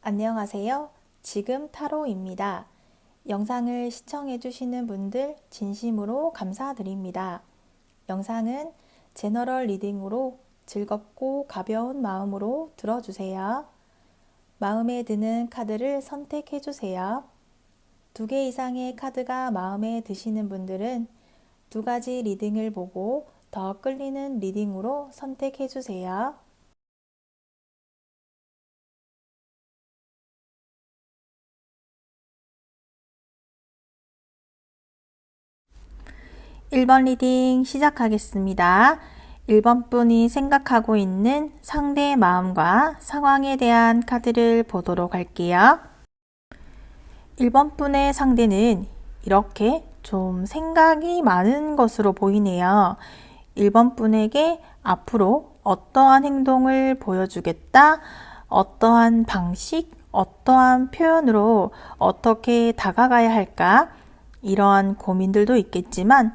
안녕하세요. 지금 타로입니다. 영상을 시청해주시는 분들 진심으로 감사드립니다. 영상은 제너럴 리딩으로 즐겁고 가벼운 마음으로 들어주세요. 마음에 드는 카드를 선택해주세요. 2개 이상의 카드가 마음에 드시는 분들은 2가지 리딩을 보고 더 끌리는 리딩으로 선택해주세요. 1번 리딩 시작하겠습니다. 1번 분이 생각하고 있는 상대의 마음과 상황에 대한 카드를 보도록 할게요. 1번 분의 상대는 이렇게 좀 생각이 많은 것으로 보이네요. 1번 분에게 앞으로 어떠한 행동을 보여주겠다, 어떠한 방식, 어떠한 표현으로 어떻게 다가가야 할까, 이러한 고민들도 있겠지만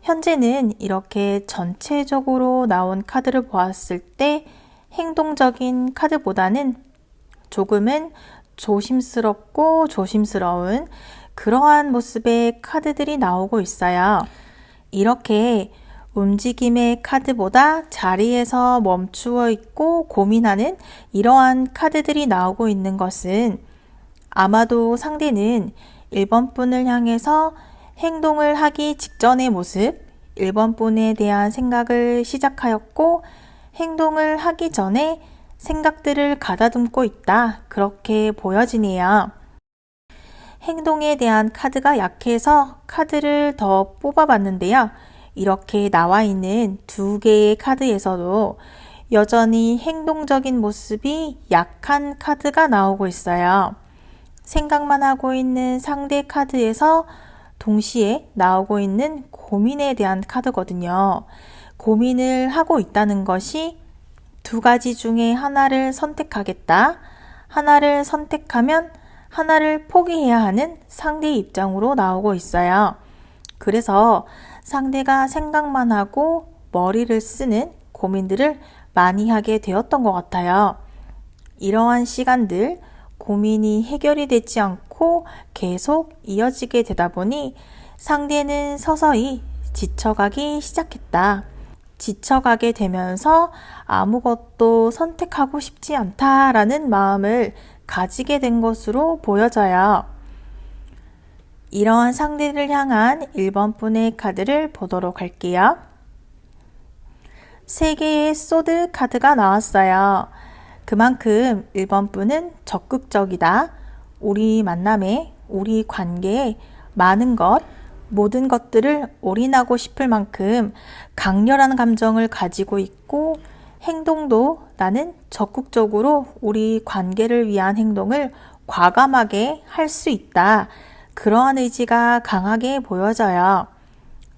현재는 이렇게 전체적으로 나온 카드를 보았을 때 행동적인 카드보다는 조금은 조심스럽고 조심스러운 그러한 모습의 카드들이 나오고 있어요. 이렇게 움직임의 카드보다 자리에서 멈추어 있고 고민하는 이러한 카드들이 나오고 있는 것은 아마도 상대는 1번 분을 향해서 행동을 하기 직전의 모습, 1번 분에 대한 생각을 시작하였고 행동을 하기 전에 생각들을 가다듬고 있다. 그렇게 보여지네요. 행동에 대한 카드가 약해서 카드를 더 뽑아봤는데요. 이렇게 나와 있는 2개의 카드에서도 여전히 행동적인 모습이 약한 카드가 나오고 있어요. 생각만 하고 있는 상대 카드에서 동시에 나오고 있는 고민에 대한 카드거든요. 고민을 하고 있다는 것이 2가지 중에 하나를 선택하겠다. 하나를 선택하면 하나를 포기해야 하는 상대의 입장으로 나오고 있어요. 그래서 상대가 생각만 하고 머리를 쓰는 고민들을 많이 하게 되었던 것 같아요. 이러한 시간들, 고민이 해결이 되지 않고 계속 이어지게 되다 보니 상대는 서서히 지쳐가기 시작했다. 지쳐가게 되면서 아무것도 선택하고 싶지 않다라는 마음을 가지게 된 것으로 보여져요. 이러한 상대를 향한 1번 분의 카드를 보도록 할게요. 3개의 소드 카드가 나왔어요. 그만큼 1번 분은 적극적이다. 우리 만남에, 우리 관계에 많은 것, 모든 것들을 올인하고 싶을 만큼 강렬한 감정을 가지고 있고 행동도 나는 적극적으로 우리 관계를 위한 행동을 과감하게 할 수 있다. 그러한 의지가 강하게 보여져요.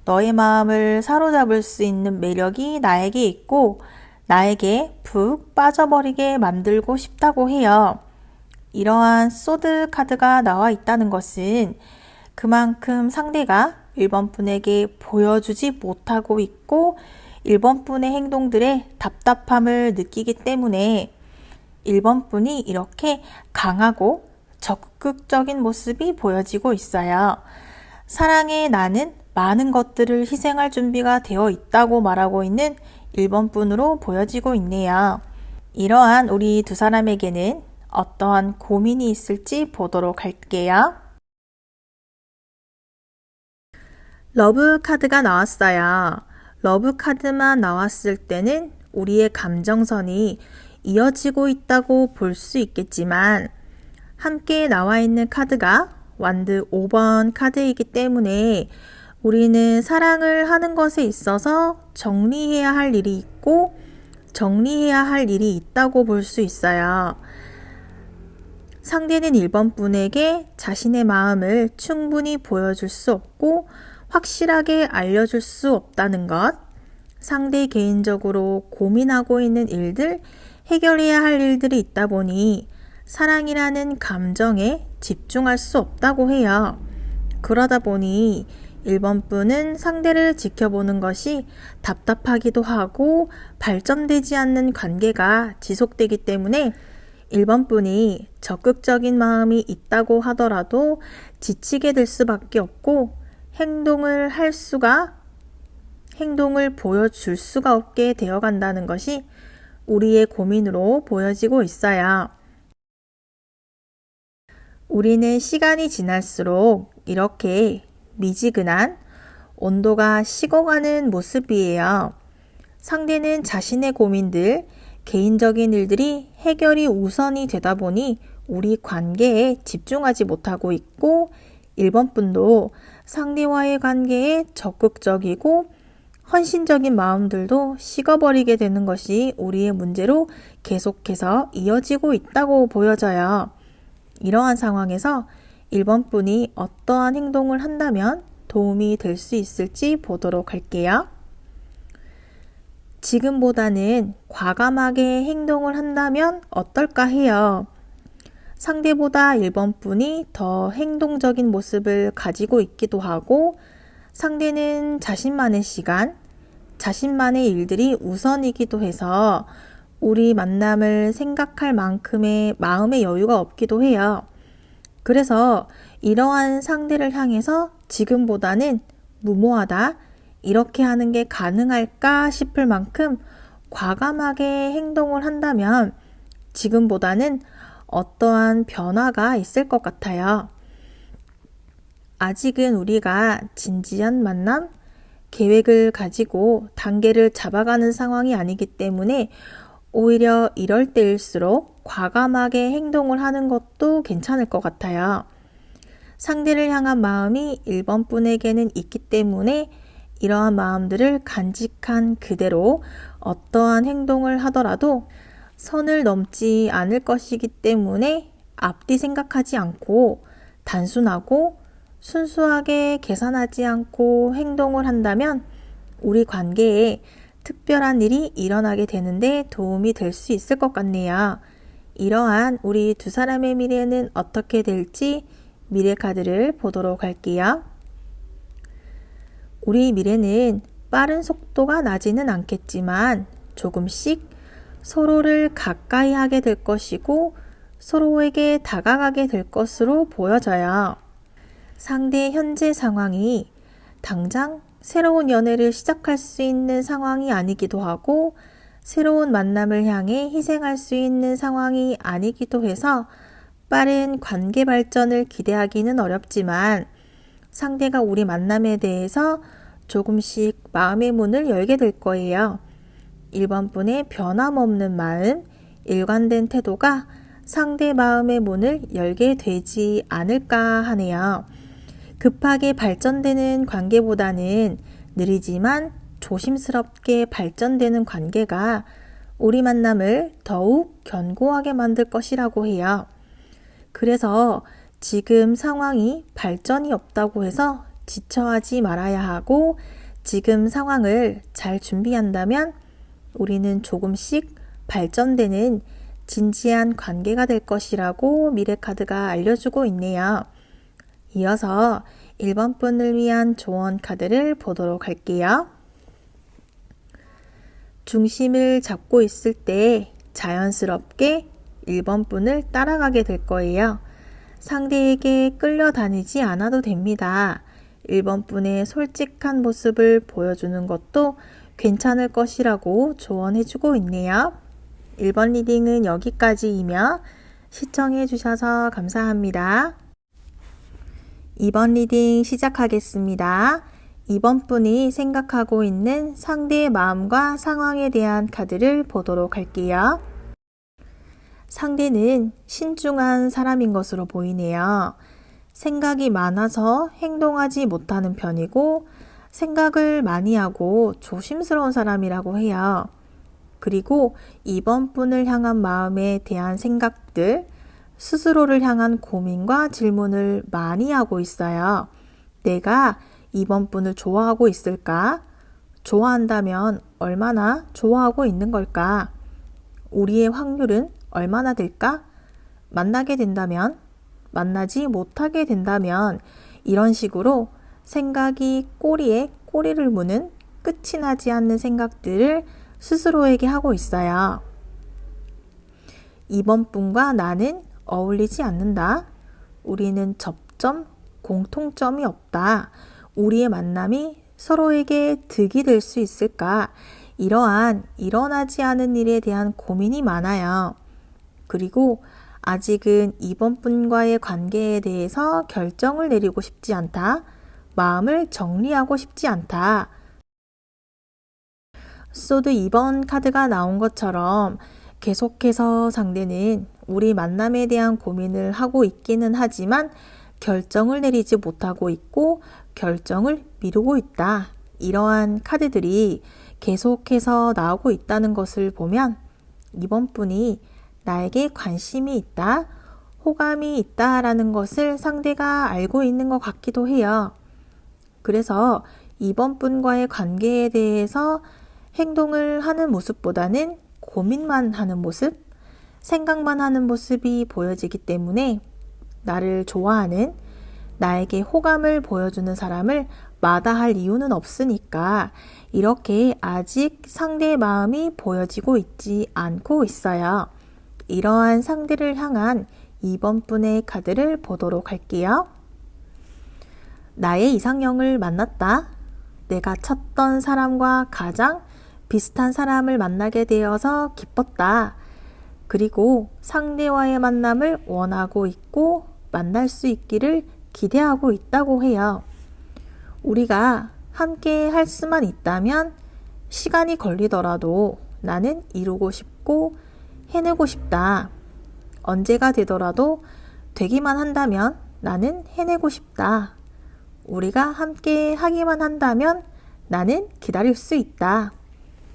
너의 마음을 사로잡을 수 있는 매력이 나에게 있고 나에게 푹 빠져버리게 만들고 싶다고 해요. 이러한 소드 카드가 나와 있다는 것은 그만큼 상대가 1번 분에게 보여주지 못하고 있고 1번 분의 행동들에 답답함을 느끼기 때문에 1번 분이 이렇게 강하고 적극적인 모습이 보여지고 있어요. 사랑의 나는 많은 것들을 희생할 준비가 되어 있다고 말하고 있는 1번 분으로 보여지고 있네요. 이러한 우리 2 사람에게는 어떠한 고민이 있을지 보도록 할게요. 러브 카드가 나왔어요. 러브 카드만 나왔을 때는 우리의 감정선이 이어지고 있다고 볼 수 있겠지만 함께 나와 있는 카드가 완드 5번 카드이기 때문에 우리는 사랑을 하는 것에 있어서 정리해야 할 일이 있고 정리해야 할 일이 있다고 볼 수 있어요. 상대는 1번 분에게 자신의 마음을 충분히 보여줄 수 없고 확실하게 알려줄 수 없다는 것, 상대 개인적으로 고민하고 있는 일들, 해결해야 할 일들이 있다 보니 사랑이라는 감정에 집중할 수 없다고 해요. 그러다 보니 1번 분은 상대를 지켜보는 것이 답답하기도 하고 발전되지 않는 관계가 지속되기 때문에 1번 분이 적극적인 마음이 있다고 하더라도 지치게 될 수밖에 없고 행동을 보여줄 수가 없게 되어 간다는 것이 우리의 고민으로 보여지고 있어요. 우리는 시간이 지날수록 이렇게 미지근한 온도가 식어가는 모습이에요. 상대는 자신의 고민들, 개인적인 일들이 해결이 우선이 되다 보니 우리 관계에 집중하지 못하고 있고 1번 분도 상대와의 관계에 적극적이고 헌신적인 마음들도 식어버리게 되는 것이 우리의 문제로 계속해서 이어지고 있다고 보여져요. 이러한 상황에서 1번 분이 어떠한 행동을 한다면 도움이 될 수 있을지 보도록 할게요. 지금보다는 과감하게 행동을 한다면 어떨까 해요. 상대보다 1번 분이 더 행동적인 모습을 가지고 있기도 하고 상대는 자신만의 시간, 자신만의 일들이 우선이기도 해서 우리 만남을 생각할 만큼의 마음의 여유가 없기도 해요. 그래서 이러한 상대를 향해서 지금보다는 무모하다, 이렇게 하는 게 가능할까 싶을 만큼 과감하게 행동을 한다면 지금보다는 어떠한 변화가 있을 것 같아요. 아직은 우리가 진지한 만남, 계획을 가지고 단계를 잡아가는 상황이 아니기 때문에 오히려 이럴 때일수록 과감하게 행동을 하는 것도 괜찮을 것 같아요. 상대를 향한 마음이 1번 분에게는 있기 때문에 이러한 마음들을 간직한 그대로 어떠한 행동을 하더라도 선을 넘지 않을 것이기 때문에 앞뒤 생각하지 않고 단순하고 순수하게 계산하지 않고 행동을 한다면 우리 관계에 특별한 일이 일어나게 되는데 도움이 될 수 있을 것 같네요. 이러한 우리 두 사람의 미래는 어떻게 될지 미래 카드를 보도록 할게요. 우리 미래는 빠른 속도가 나지는 않겠지만 조금씩 서로를 가까이 하게 될 것이고 서로에게 다가가게 될 것으로 보여져요. 상대의 현재 상황이 당장 새로운 연애를 시작할 수 있는 상황이 아니기도 하고 새로운 만남을 향해 희생할 수 있는 상황이 아니기도 해서 빠른 관계 발전을 기대하기는 어렵지만 상대가 우리 만남에 대해서 조금씩 마음의 문을 열게 될 거예요. 1번 분의 변함없는 마음, 일관된 태도가 상대 마음의 문을 열게 되지 않을까 하네요. 급하게 발전되는 관계보다는 느리지만 조심스럽게 발전되는 관계가 우리 만남을 더욱 견고하게 만들 것이라고 해요. 그래서 지금 상황이 발전이 없다고 해서 지쳐하지 말아야 하고 지금 상황을 잘 준비한다면 우리는 조금씩 발전되는 진지한 관계가 될 것이라고 미래카드가 알려주고 있네요. 이어서 1번 분을 위한 조언 카드를 보도록 할게요. 중심을 잡고 있을 때 자연스럽게 1번 분을 따라가게 될 거예요. 상대에게 끌려다니지 않아도 됩니다. 1번 분의 솔직한 모습을 보여주는 것도 괜찮을 것이라고 조언해주고 있네요. 1번 리딩은 여기까지이며 시청해 주셔서 감사합니다. 2번 리딩 시작하겠습니다. 2번 분이 생각하고 있는 상대의 마음과 상황에 대한 카드를 보도록 할게요. 상대는 신중한 사람인 것으로 보이네요. 생각이 많아서 행동하지 못하는 편이고 생각을 많이 하고 조심스러운 사람이라고 해요. 그리고 2번 분을 향한 마음에 대한 생각들, 스스로를 향한 고민과 질문을 많이 하고 있어요. 내가 2번 분을 좋아하고 있을까? 좋아한다면 얼마나 좋아하고 있는 걸까? 우리의 확률은 얼마나 될까? 만나게 된다면? 만나지 못하게 된다면? 이런 식으로 생각이 꼬리에 꼬리를 무는 끝이 나지 않는 생각들을 스스로에게 하고 있어요. 이번 분과 나는 어울리지 않는다. 우리는 접점, 공통점이 없다. 우리의 만남이 서로에게 득이 될 수 있을까? 이러한 일어나지 않은 일에 대한 고민이 많아요. 그리고 아직은 이번 분과의 관계에 대해서 결정을 내리고 싶지 않다. 마음을 정리하고 싶지 않다. 소드 2번 카드가 나온 것처럼 계속해서 상대는 우리 만남에 대한 고민을 하고 있기는 하지만 결정을 내리지 못하고 있고 결정을 미루고 있다. 이러한 카드들이 계속해서 나오고 있다는 것을 보면 이번 분이 나에게 관심이 있다, 호감이 있다라는 것을 상대가 알고 있는 것 같기도 해요. 그래서 이번 분과의 관계에 대해서 행동을 하는 모습보다는 고민만 하는 모습, 생각만 하는 모습이 보여지기 때문에 나를 좋아하는, 나에게 호감을 보여주는 사람을 마다할 이유는 없으니까 이렇게 아직 상대의 마음이 보여지고 있지 않고 있어요. 이러한 상대를 향한 이번 분의 카드를 보도록 할게요. 나의 이상형을 만났다. 내가 찾던 사람과 가장 비슷한 사람을 만나게 되어서 기뻤다. 그리고 상대와의 만남을 원하고 있고 만날 수 있기를 기대하고 있다고 해요. 우리가 함께 할 수만 있다면 시간이 걸리더라도 나는 이루고 싶고 해내고 싶다. 언제가 되더라도 되기만 한다면 나는 해내고 싶다. 우리가 함께 하기만 한다면 나는 기다릴 수 있다.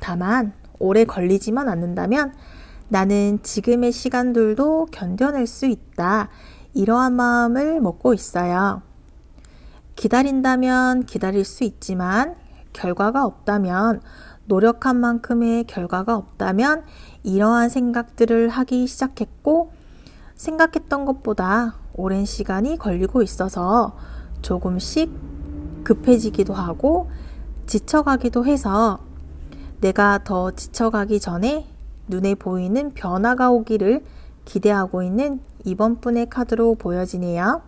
다만 오래 걸리지만 않는다면 나는 지금의 시간들도 견뎌낼 수 있다. 이러한 마음을 먹고 있어요. 기다린다면 기다릴 수 있지만 결과가 없다면, 노력한 만큼의 결과가 없다면 이러한 생각들을 하기 시작했고 생각했던 것보다 오랜 시간이 걸리고 있어서 조금씩 급해지기도 하고 지쳐가기도 해서 내가 더 지쳐가기 전에 눈에 보이는 변화가 오기를 기대하고 있는 이번 분의 카드로 보여지네요.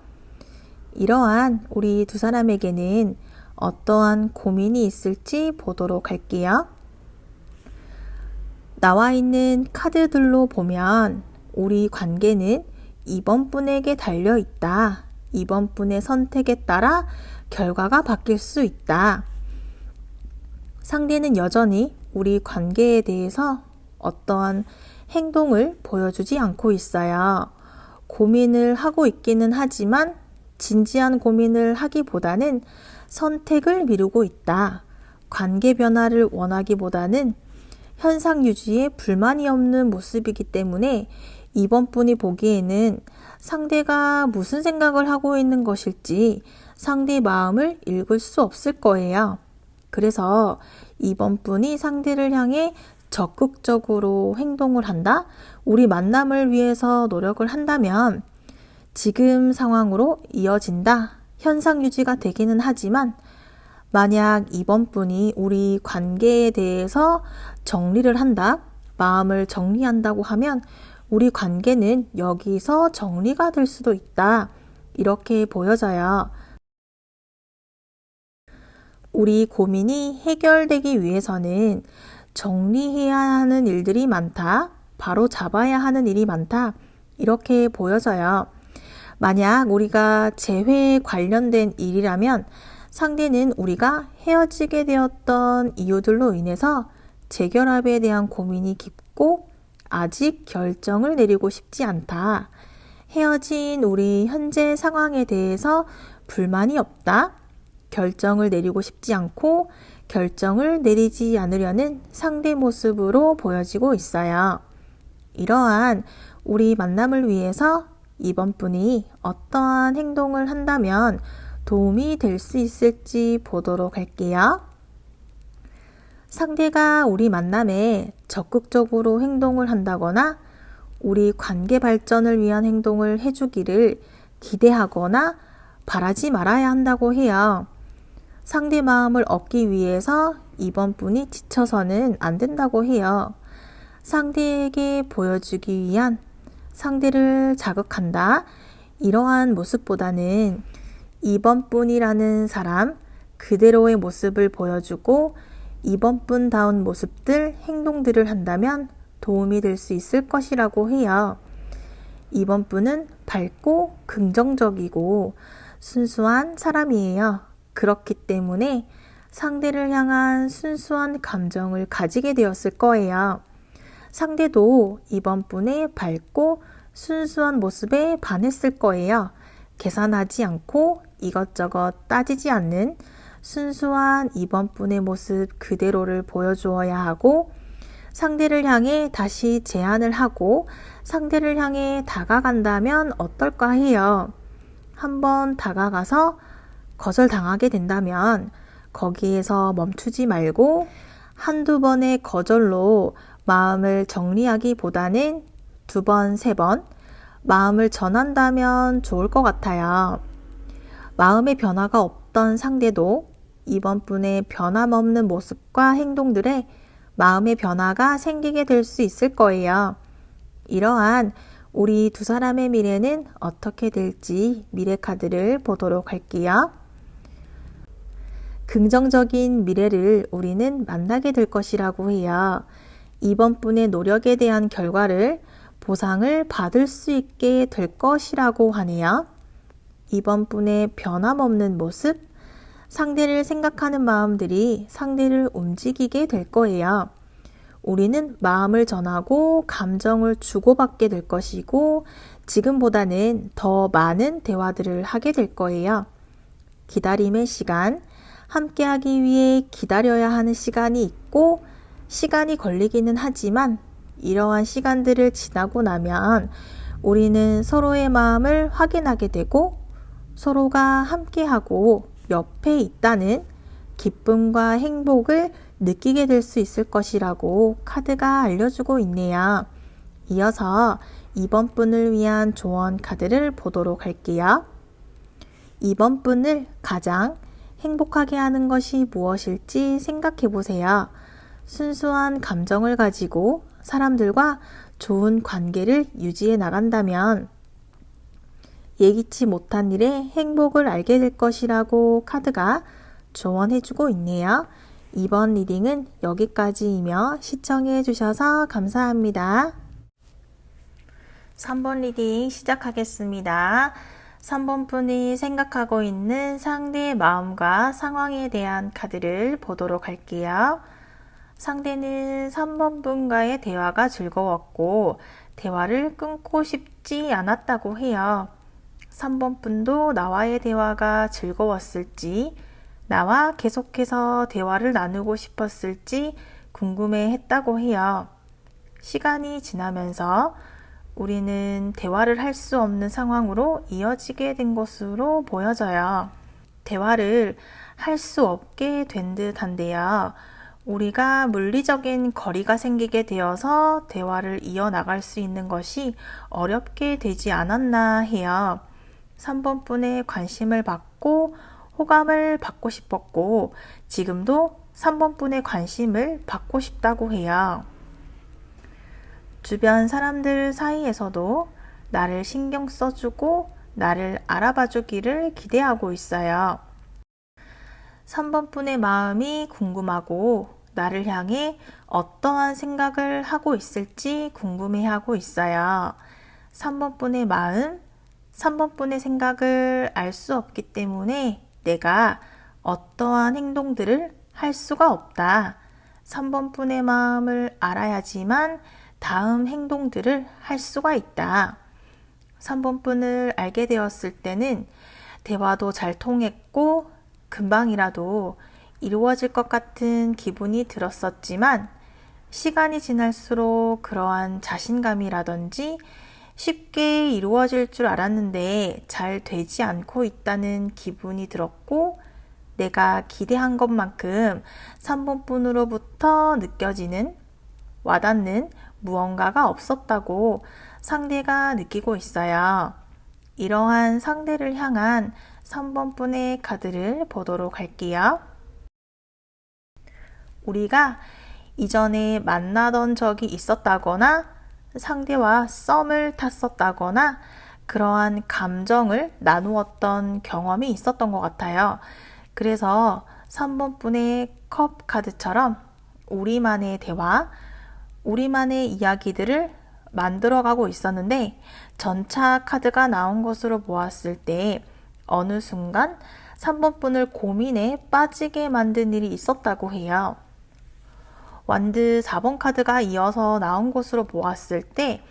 이러한 우리 두 사람에게는 어떠한 고민이 있을지 보도록 할게요. 나와 있는 카드들로 보면 우리 관계는 이번 분에게 달려 있다. 이번 분의 선택에 따라 결과가 바뀔 수 있다. 상대는 여전히 우리 관계에 대해서 어떠한 행동을 보여주지 않고 있어요. 고민을 하고 있기는 하지만 진지한 고민을 하기보다는 선택을 미루고 있다. 관계 변화를 원하기보다는 현상 유지에 불만이 없는 모습이기 때문에 이번 분이 보기에는 상대가 무슨 생각을 하고 있는 것일지 상대의 마음을 읽을 수 없을 거예요. 그래서 이번 분이 상대를 향해 적극적으로 행동을 한다? 우리 만남을 위해서 노력을 한다면 지금 상황으로 이어진다. 현상 유지가 되기는 하지만 만약 이번 분이 우리 관계에 대해서 정리를 한다, 마음을 정리한다고 하면 우리 관계는 여기서 정리가 될 수도 있다. 이렇게 보여져요. 우리 고민이 해결되기 위해서는 정리해야 하는 일들이 많다. 바로 잡아야 하는 일이 많다. 이렇게 보여져요. 만약 우리가 재회에 관련된 일이라면 상대는 우리가 헤어지게 되었던 이유들로 인해서 재결합에 대한 고민이 깊고 아직 결정을 내리고 싶지 않다. 헤어진 우리 현재 상황에 대해서 불만이 없다. 결정을 내리고 싶지 않고 결정을 내리지 않으려는 상대 모습으로 보여지고 있어요. 이러한 우리 만남을 위해서 이번 분이 어떠한 행동을 한다면 도움이 될 수 있을지 보도록 할게요. 상대가 우리 만남에 적극적으로 행동을 한다거나 우리 관계 발전을 위한 행동을 해주기를 기대하거나 바라지 말아야 한다고 해요. 상대 마음을 얻기 위해서 이번 분이 지쳐서는 안 된다고 해요. 상대에게 보여주기 위한 상대를 자극한다. 이러한 모습보다는 2번 분이라는 사람 그대로의 모습을 보여주고 2번 분다운 모습들, 행동들을 한다면 도움이 될 수 있을 것이라고 해요. 2번 분은 밝고 긍정적이고 순수한 사람이에요. 그렇기 때문에 상대를 향한 순수한 감정을 가지게 되었을 거예요. 상대도 2번 분의 밝고 순수한 모습에 반했을 거예요. 계산하지 않고 이것저것 따지지 않는 순수한 2번 분의 모습 그대로를 보여주어야 하고 상대를 향해 다시 제안을 하고 상대를 향해 다가간다면 어떨까 해요. 한번 다가가서 거절당하게 된다면 거기에서 멈추지 말고 한두 번의 거절로 마음을 정리하기보다는 2번, 3번 마음을 전한다면 좋을 것 같아요. 마음의 변화가 없던 상대도 2번 분의 변함없는 모습과 행동들에 마음의 변화가 생기게 될 수 있을 거예요. 이러한 우리 두 사람의 미래는 어떻게 될지 미래 카드를 보도록 할게요. 긍정적인 미래를 우리는 만나게 될 것이라고 해요. 2번 분의 노력에 대한 결과를 보상을 받을 수 있게 될 것이라고 하네요. 2번 분의 변함없는 모습, 상대를 생각하는 마음들이 상대를 움직이게 될 거예요. 우리는 마음을 전하고 감정을 주고받게 될 것이고 지금보다는 더 많은 대화들을 하게 될 거예요. 기다림의 시간, 함께하기 위해 기다려야 하는 시간이 있고 시간이 걸리기는 하지만 이러한 시간들을 지나고 나면 우리는 서로의 마음을 확인하게 되고 서로가 함께하고 옆에 있다는 기쁨과 행복을 느끼게 될 수 있을 것이라고 카드가 알려주고 있네요. 이어서 2번 분을 위한 조언 카드를 보도록 할게요. 2번 분을 가장 행복하게 하는 것이 무엇일지 생각해 보세요. 순수한 감정을 가지고 사람들과 좋은 관계를 유지해 나간다면 예기치 못한 일에 행복을 알게 될 것이라고 카드가 조언해주고 있네요. 이번 리딩은 여기까지이며 시청해 주셔서 감사합니다. 3번 리딩 시작하겠습니다. 3번 분이 생각하고 있는 상대의 마음과 상황에 대한 카드를 보도록 할게요. 상대는 3번 분과의 대화가 즐거웠고 대화를 끊고 싶지 않았다고 해요. 3번 분도 나와의 대화가 즐거웠을지 나와 계속해서 대화를 나누고 싶었을지 궁금해 했다고 해요. 시간이 지나면서 우리는 대화를 할 수 없는 상황으로 이어지게 된 것으로 보여져요. 대화를 할 수 없게 된 듯한데요. 우리가 물리적인 거리가 생기게 되어서 대화를 이어나갈 수 있는 것이 어렵게 되지 않았나 해요. 3번 분의 관심을 받고 호감을 받고 싶었고 지금도 3번 분의 관심을 받고 싶다고 해요. 주변 사람들 사이에서도 나를 신경 써주고 나를 알아봐주기를 기대하고 있어요. 3번 분의 마음이 궁금하고 나를 향해 어떠한 생각을 하고 있을지 궁금해하고 있어요. 3번 분의 마음, 3번 분의 생각을 알 수 없기 때문에 내가 어떠한 행동들을 할 수가 없다. 3번 분의 마음을 알아야지만 다음 행동들을 할 수가 있다. 3번 분을 알게 되었을 때는 대화도 잘 통했고 금방이라도 이루어질 것 같은 기분이 들었었지만 시간이 지날수록 그러한 자신감이라든지 쉽게 이루어질 줄 알았는데 잘 되지 않고 있다는 기분이 들었고 내가 기대한 것만큼 3번 분으로부터 느껴지는 와닿는 무언가가 없었다고 상대가 느끼고 있어요. 이러한 상대를 향한 3번 분의 카드를 보도록 할게요. 우리가 이전에 만나던 적이 있었다거나 상대와 썸을 탔었다거나 그러한 감정을 나누었던 경험이 있었던 것 같아요. 그래서 3번 분의 컵 카드처럼 우리만의 대화, 우리만의 이야기들을 만들어가고 있었는데 전차 카드가 나온 것으로 보았을 때 어느 순간 3번 분을 고민에 빠지게 만든 일이 있었다고 해요. 완드 4번 카드가 이어서 나온 것으로 보았을 때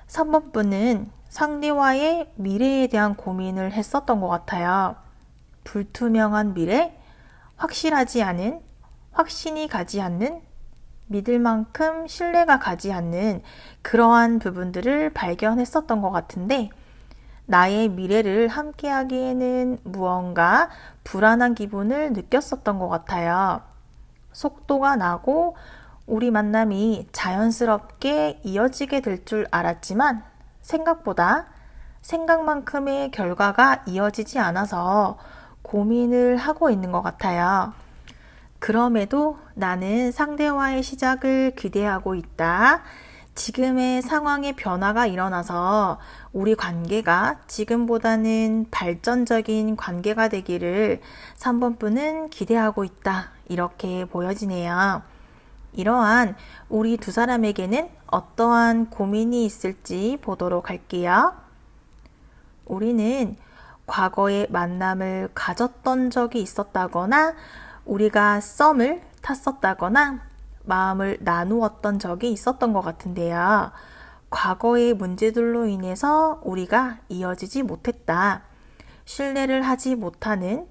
3번 분은 상대와의 미래에 대한 고민을 했었던 것 같아요. 불투명한 미래, 확실하지 않은, 확신이 가지 않는, 믿을 만큼 신뢰가 가지 않는 그러한 부분들을 발견했었던 것 같은데 나의 미래를 함께하기에는 무언가 불안한 기분을 느꼈었던 것 같아요. 속도가 나고 우리 만남이 자연스럽게 이어지게 될 줄 알았지만 생각보다 생각만큼의 결과가 이어지지 않아서 고민을 하고 있는 것 같아요. 그럼에도 나는 상대와의 시작을 기대하고 있다. 지금의 상황의 변화가 일어나서 우리 관계가 지금보다는 발전적인 관계가 되기를 3번 분은 기대하고 있다. 이렇게 보여지네요. 이러한 우리 두 사람에게는 어떠한 고민이 있을지 보도록 할게요. 우리는 과거에 만남을 가졌던 적이 있었다거나 우리가 썸을 탔었다거나 마음을 나누었던 적이 있었던 것 같은데요. 과거의 문제들로 인해서 우리가 이어지지 못했다. 신뢰를 하지 못하는,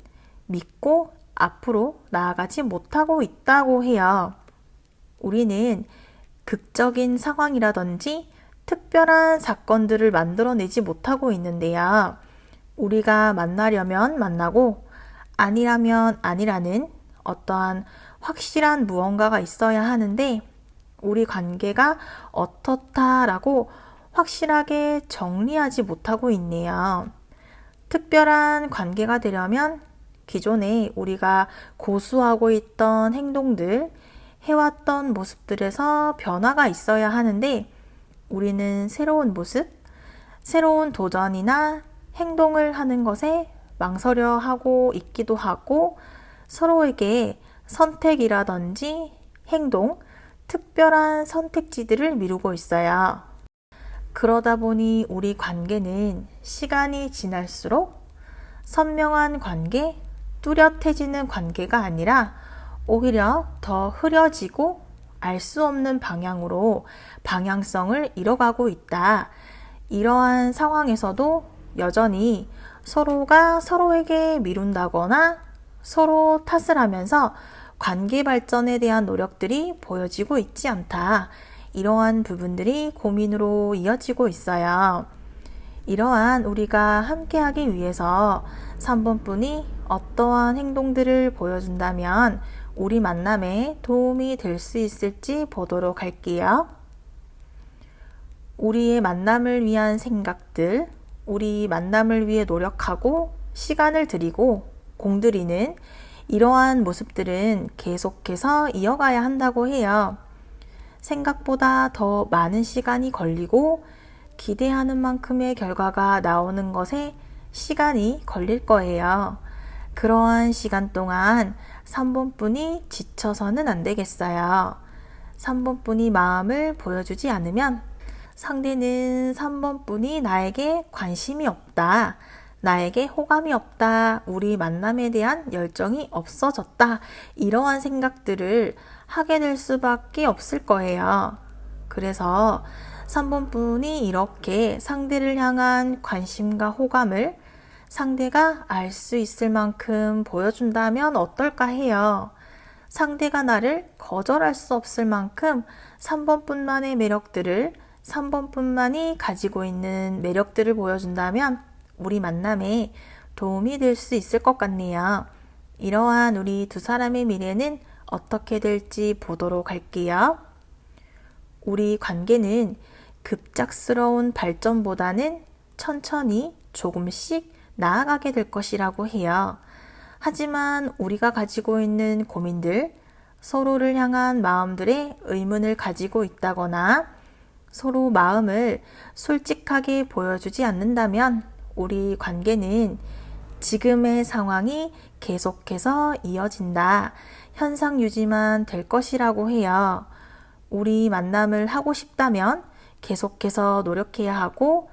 믿고 앞으로 나아가지 못하고 있다고 해요. 우리는 극적인 상황이라든지 특별한 사건들을 만들어내지 못하고 있는데요. 우리가 만나려면 만나고 아니라면 아니라는 어떠한 확실한 무언가가 있어야 하는데 우리 관계가 어떻다라고 확실하게 정리하지 못하고 있네요. 특별한 관계가 되려면 기존에 우리가 고수하고 있던 행동들, 해왔던 모습들에서 변화가 있어야 하는데 우리는 새로운 모습, 새로운 도전이나 행동을 하는 것에 망설여 하고 있기도 하고 서로에게 선택이라든지 행동, 특별한 선택지들을 미루고 있어요. 그러다 보니 우리 관계는 시간이 지날수록 선명한 관계, 뚜렷해지는 관계가 아니라 오히려 더 흐려지고 알 수 없는 방향으로 방향성을 잃어가고 있다. 이러한 상황에서도 여전히 서로가 서로에게 미룬다거나 서로 탓을 하면서 관계 발전에 대한 노력들이 보여지고 있지 않다. 이러한 부분들이 고민으로 이어지고 있어요. 이러한 우리가 함께하기 위해서 3번 분이 어떠한 행동들을 보여준다면 우리 만남에 도움이 될 수 있을지 보도록 할게요. 우리의 만남을 위한 생각들, 우리 만남을 위해 노력하고 시간을 들이고 공들이는 이러한 모습들은 계속해서 이어가야 한다고 해요. 생각보다 더 많은 시간이 걸리고 기대하는 만큼의 결과가 나오는 것에 시간이 걸릴 거예요. 그러한 시간 동안 3번 분이 지쳐서는 안 되겠어요. 3번 분이 마음을 보여주지 않으면 상대는 3번 분이 나에게 관심이 없다. 나에게 호감이 없다. 우리 만남에 대한 열정이 없어졌다. 이러한 생각들을 하게 될 수밖에 없을 거예요. 그래서 3번 분이 이렇게 상대를 향한 관심과 호감을 상대가 알 수 있을 만큼 보여준다면 어떨까 해요. 상대가 나를 거절할 수 없을 만큼 3번 분만의 매력들을 3번 분만이 가지고 있는 매력들을 보여준다면 우리 만남에 도움이 될 수 있을 것 같네요. 이러한 우리 두 사람의 미래는 어떻게 될지 보도록 할게요. 우리 관계는 급작스러운 발전보다는 천천히 조금씩 나아가게 될 것이라고 해요. 하지만 우리가 가지고 있는 고민들, 서로를 향한 마음들의 의문을 가지고 있다거나 서로 마음을 솔직하게 보여주지 않는다면 우리 관계는 지금의 상황이 계속해서 이어진다. 현상 유지만 될 것이라고 해요. 우리 만남을 하고 싶다면 계속해서 노력해야 하고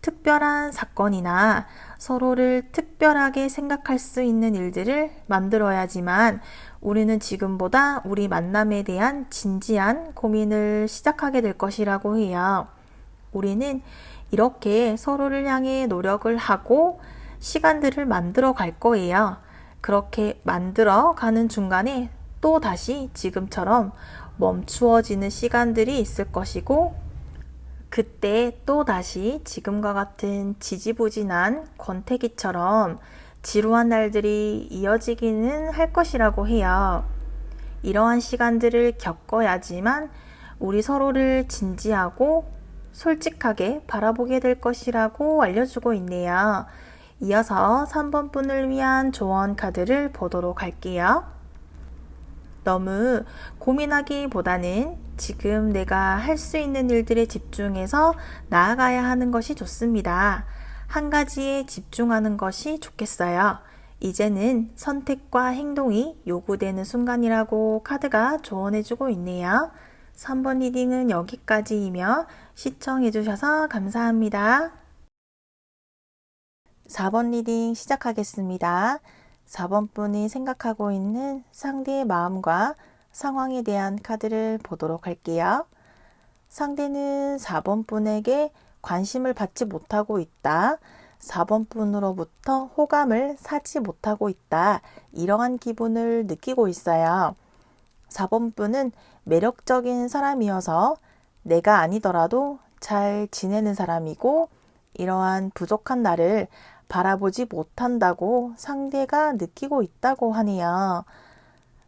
특별한 사건이나 서로를 특별하게 생각할 수 있는 일들을 만들어야지만 우리는 지금보다 우리 만남에 대한 진지한 고민을 시작하게 될 것이라고 해요. 우리는 이렇게 서로를 향해 노력을 하고 시간들을 만들어 갈 거예요. 그렇게 만들어 가는 중간에 또 다시 지금처럼 멈추어지는 시간들이 있을 것이고 그때 또 다시 지금과 같은 지지부진한 권태기처럼 지루한 날들이 이어지기는 할 것이라고 해요. 이러한 시간들을 겪어야지만 우리 서로를 진지하고 솔직하게 바라보게 될 것이라고 알려주고 있네요. 이어서 3번 분을 위한 조언 카드를 보도록 할게요. 너무 고민하기보다는 지금 내가 할 수 있는 일들에 집중해서 나아가야 하는 것이 좋습니다. 한 가지에 집중하는 것이 좋겠어요. 이제는 선택과 행동이 요구되는 순간이라고 카드가 조언해주고 있네요. 3번 리딩은 여기까지이며 시청해주셔서 감사합니다. 4번 리딩 시작하겠습니다. 4번 분이 생각하고 있는 상대의 마음과 상황에 대한 카드를 보도록 할게요. 상대는 4번 분에게 관심을 받지 못하고 있다. 4번 분으로부터 호감을 사지 못하고 있다. 이러한 기분을 느끼고 있어요. 4번 분은 매력적인 사람이어서 내가 아니더라도 잘 지내는 사람이고 이러한 부족한 나를 바라보지 못한다고 상대가 느끼고 있다고 하네요.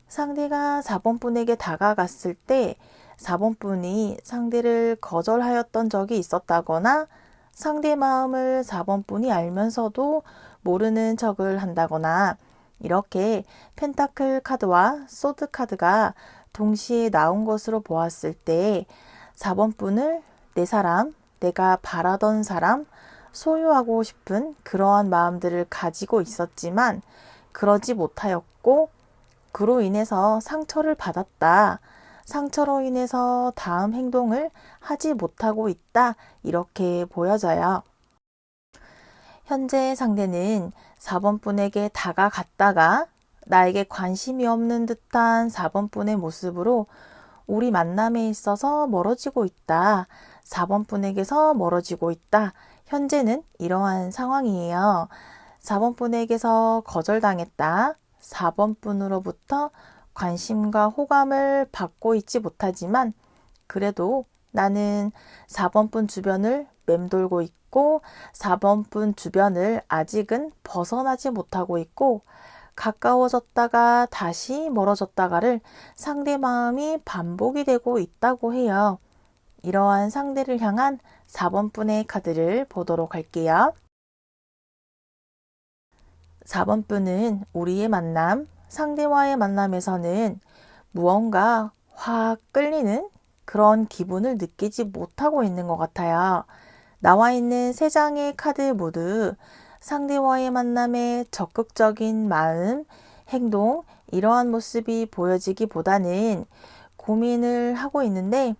상대가 4번 분에게 다가갔을 때 4번 분이 상대를 거절하였던 적이 있었다거나 상대 마음을 4번 분이 알면서도 모르는 척을 한다거나 이렇게 펜타클 카드와 소드 카드가 동시에 나온 것으로 보았을 때 4번 분을 내 사람, 내가 바라던 사람, 소유하고 싶은 그러한 마음들을 가지고 있었지만 그러지 못하였고 그로 인해서 상처를 받았다. 상처로 인해서 다음 행동을 하지 못하고 있다. 이렇게 보여져요. 현재 상대는 4번 분에게 다가갔다가 나에게 관심이 없는 듯한 4번 분의 모습으로 우리 만남에 있어서 멀어지고 있다. 4번 분에게서 멀어지고 있다. 현재는 이러한 상황이에요. 4번 분에게서 거절당했다. 4번 분으로부터 관심과 호감을 받고 있지 못하지만 그래도 나는 4번 분 주변을 맴돌고 있고 4번 분 주변을 아직은 벗어나지 못하고 있고 가까워졌다가 다시 멀어졌다가를 상대 마음이 반복이 되고 있다고 해요. 이러한 상대를 향한 4번 분의 카드를 보도록 할게요. 4번 분은 우리의 만남, 상대와의 만남에서는 무언가 확 끌리는 그런 기분을 느끼지 못하고 있는 것 같아요. 나와 있는 3장의 카드 모두 상대와의 만남에 적극적인 마음, 행동, 이러한 모습이 보여지기보다는 고민을 하고 있는데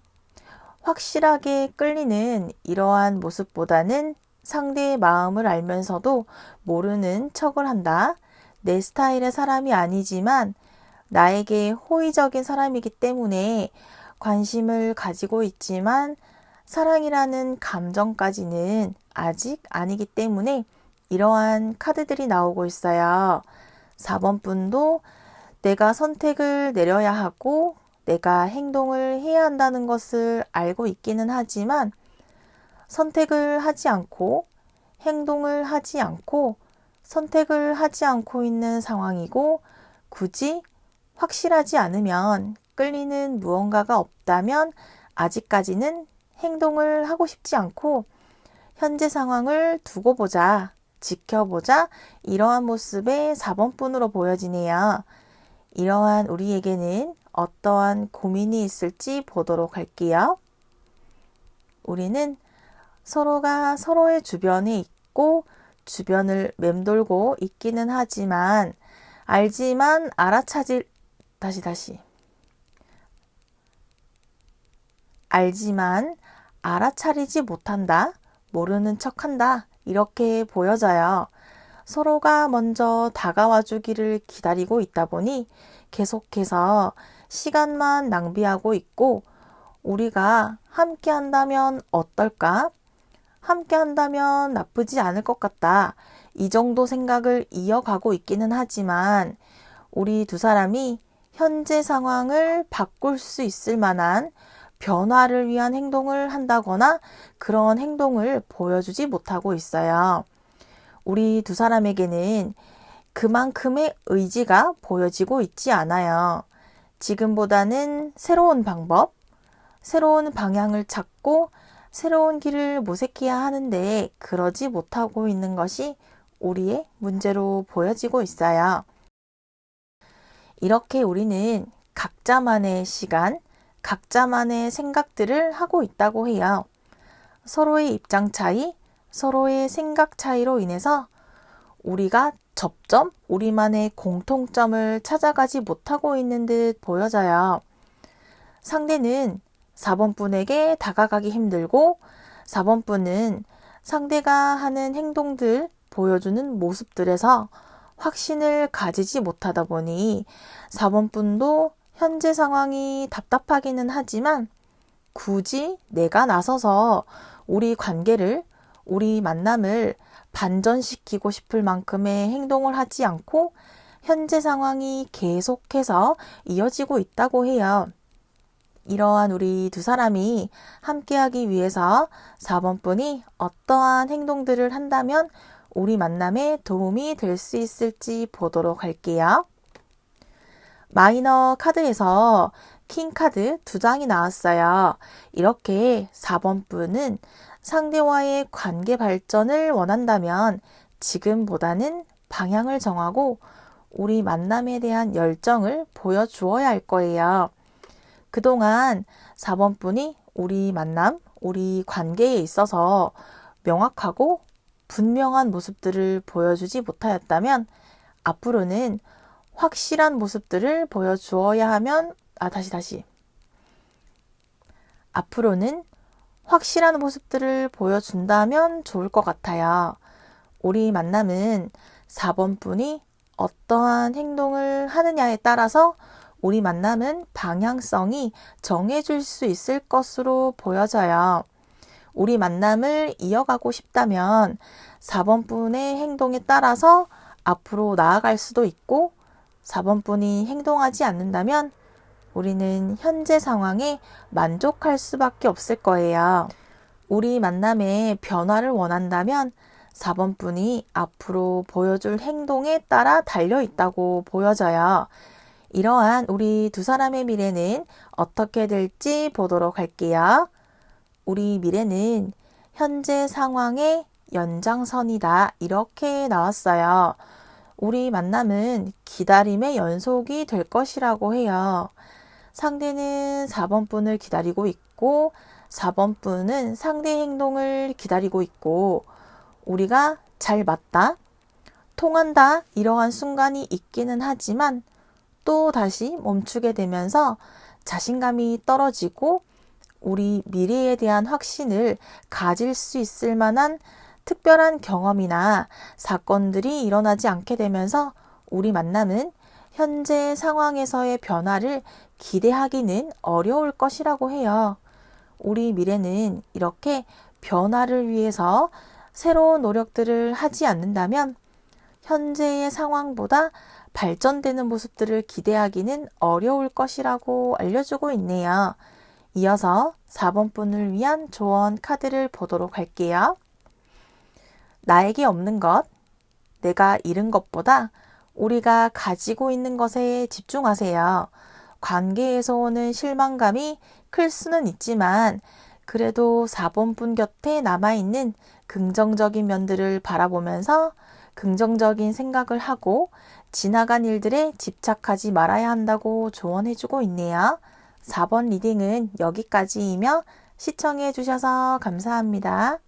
확실하게 끌리는 이러한 모습보다는 상대의 마음을 알면서도 모르는 척을 한다. 내 스타일의 사람이 아니지만 나에게 호의적인 사람이기 때문에 관심을 가지고 있지만 사랑이라는 감정까지는 아직 아니기 때문에 이러한 카드들이 나오고 있어요. 4번 분도 내가 선택을 내려야 하고 내가 행동을 해야 한다는 것을 알고 있기는 하지만 선택을 하지 않고 행동을 하지 않고 선택을 하지 않고 있는 상황이고 굳이 확실하지 않으면 끌리는 무언가가 없다면 아직까지는 행동을 하고 싶지 않고 현재 상황을 두고 보자, 지켜보자 이러한 모습의 4번 분으로 보여지네요. 이러한 우리에게는 어떠한 고민이 있을지 보도록 할게요. 우리는 서로가 서로의 주변에 있고 주변을 맴돌고 있기는 하지만 알지만 알지만 알아차리지 못한다, 모르는 척한다, 이렇게 보여져요. 서로가 먼저 다가와 주기를 기다리고 있다 보니 계속해서 시간만 낭비하고 있고, 우리가 함께 한다면 어떨까? 함께 한다면 나쁘지 않을 것 같다, 이 정도 생각을 이어가고 있기는 하지만 우리 두 사람이 현재 상황을 바꿀 수 있을 만한 변화를 위한 행동을 한다거나 그런 행동을 보여주지 못하고 있어요. 우리 두 사람에게는 그만큼의 의지가 보여지고 있지 않아요. 지금보다는 새로운 방법, 새로운 방향을 찾고 새로운 길을 모색해야 하는데 그러지 못하고 있는 것이 우리의 문제로 보여지고 있어요. 이렇게 우리는 각자만의 시간, 각자만의 생각들을 하고 있다고 해요. 서로의 입장 차이, 서로의 생각 차이로 인해서 우리가 접점, 우리만의 공통점을 찾아가지 못하고 있는 듯 보여져요. 상대는 4번 분에게 다가가기 힘들고 4번 분은 상대가 하는 행동들, 보여주는 모습들에서 확신을 가지지 못하다 보니 4번 분도 현재 상황이 답답하기는 하지만 굳이 내가 나서서 우리 관계를, 우리 만남을 반전시키고 싶을 만큼의 행동을 하지 않고 현재 상황이 계속해서 이어지고 있다고 해요. 이러한 우리 두 사람이 함께하기 위해서 4번 분이 어떠한 행동들을 한다면 우리 만남에 도움이 될 수 있을지 보도록 할게요. 마이너 카드에서 킹 카드 2장이 나왔어요. 이렇게 4번 분은 상대와의 관계 발전을 원한다면 지금보다는 방향을 정하고 우리 만남에 대한 열정을 보여주어야 할 거예요. 그동안 4번 분이 우리 만남, 우리 관계에 있어서 명확하고 분명한 모습들을 보여주지 못하였다면 앞으로는 확실한 모습들을 보여주어야 하면 앞으로는 확실한 모습들을 보여준다면 좋을 것 같아요. 우리 만남은 4번 분이 어떠한 행동을 하느냐에 따라서 우리 만남은 방향성이 정해질 수 있을 것으로 보여져요. 우리 만남을 이어가고 싶다면 4번 분의 행동에 따라서 앞으로 나아갈 수도 있고 4번 분이 행동하지 않는다면 우리는 현재 상황에 만족할 수밖에 없을 거예요. 우리 만남의 변화를 원한다면 4번 분이 앞으로 보여줄 행동에 따라 달려 있다고 보여져요. 이러한 우리 두 사람의 미래는 어떻게 될지 보도록 할게요. 우리 미래는 현재 상황의 연장선이다, 이렇게 나왔어요. 우리 만남은 기다림의 연속이 될 것이라고 해요. 상대는 4번 분을 기다리고 있고 4번 분은 상대의 행동을 기다리고 있고 우리가 잘 맞다, 통한다, 이러한 순간이 있기는 하지만 또 다시 멈추게 되면서 자신감이 떨어지고 우리 미래에 대한 확신을 가질 수 있을 만한 특별한 경험이나 사건들이 일어나지 않게 되면서 우리 만남은 현재 상황에서의 변화를 기대하기는 어려울 것이라고 해요. 우리 미래는 이렇게 변화를 위해서 새로운 노력들을 하지 않는다면 현재의 상황보다 발전되는 모습들을 기대하기는 어려울 것이라고 알려주고 있네요. 이어서 4번 분을 위한 조언 카드를 보도록 할게요. 나에게 없는 것, 내가 잃은 것보다 우리가 가지고 있는 것에 집중하세요. 관계에서 오는 실망감이 클 수는 있지만 그래도 4번 분 곁에 남아있는 긍정적인 면들을 바라보면서 긍정적인 생각을 하고 지나간 일들에 집착하지 말아야 한다고 조언해주고 있네요. 4번 리딩은 여기까지이며 시청해 주셔서 감사합니다.